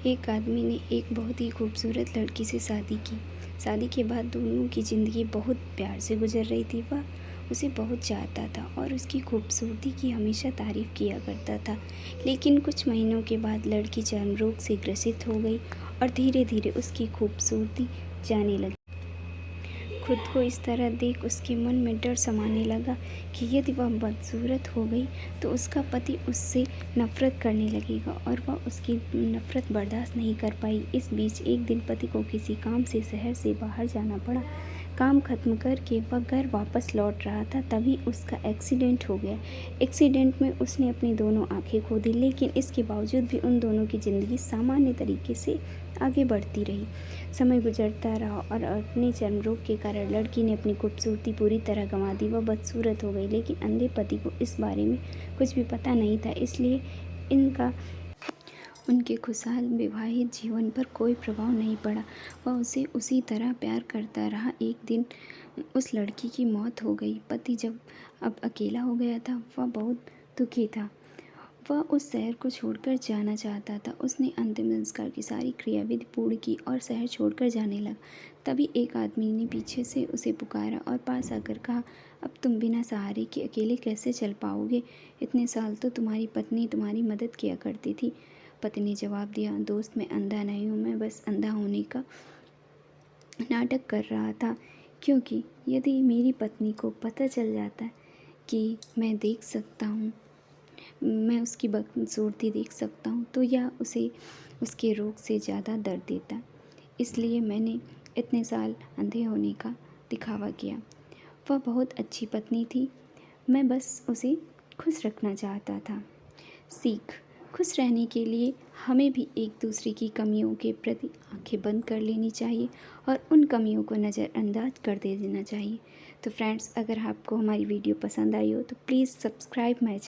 एक आदमी ने एक बहुत ही खूबसूरत लड़की से शादी की। शादी के बाद दोनों की ज़िंदगी बहुत प्यार से गुजर रही थी। वह उसे बहुत चाहता था और उसकी खूबसूरती की हमेशा तारीफ़ किया करता था। लेकिन कुछ महीनों के बाद लड़की चर्म रोग से ग्रसित हो गई और धीरे धीरे उसकी खूबसूरती जाने लगी। खुद को इस तरह देख उसके मन में डर समाने लगा कि यदि वह बदसूरत हो गई तो उसका पति उससे नफ़रत करने लगेगा और वह उसकी नफ़रत बर्दाश्त नहीं कर पाई। इस बीच एक दिन पति को किसी काम से शहर से बाहर जाना पड़ा। काम खत्म करके वह घर वापस लौट रहा था, तभी उसका एक्सीडेंट हो गया। एक्सीडेंट में उसने अपनी दोनों आंखें खो दी, लेकिन इसके बावजूद भी उन दोनों की ज़िंदगी सामान्य तरीके से आगे बढ़ती रही। समय गुजरता रहा और अपने चर्म रोग के कारण लड़की ने अपनी खूबसूरती पूरी तरह गंवा दी। वह बदसूरत हो गई, लेकिन अंधे पति को इस बारे में कुछ भी पता नहीं था, इसलिए इनका उनके खुशहाल विवाहित जीवन पर कोई प्रभाव नहीं पड़ा। वह उसे उसी तरह प्यार करता रहा। एक दिन उस लड़की की मौत हो गई। पति जब अब अकेला हो गया था, वह बहुत दुखी था। वह उस शहर को छोड़कर जाना चाहता था। उसने अंतिम संस्कार की सारी क्रियाविधि पूर्ण की और शहर छोड़कर जाने लगा। तभी एक आदमी ने पीछे से उसे पुकारा और पास आकर कहा, अब तुम बिना सहारे के अकेले कैसे चल पाओगे? इतने साल तो तुम्हारी पत्नी तुम्हारी मदद किया करती थी। पति ने जवाब दिया, दोस्त मैं अंधा नहीं हूँ, मैं बस अंधा होने का नाटक कर रहा था, क्योंकि यदि मेरी पत्नी को पता चल जाता कि मैं देख सकता हूँ, मैं उसकी बदसूरती देख सकता हूँ, तो यह उसे उसके रोग से ज़्यादा दर्द देता। इसलिए मैंने इतने साल अंधे होने का दिखावा किया। वह बहुत अच्छी पत्नी थी, मैं बस उसे खुश रखना चाहता था। सीख: खुश रहने के लिए हमें भी एक दूसरे की कमियों के प्रति आंखें बंद कर लेनी चाहिए और उन कमियों को नज़रअंदाज कर दे देना चाहिए। तो फ्रेंड्स, अगर आपको हमारी वीडियो पसंद आई हो तो प्लीज़ सब्सक्राइब माय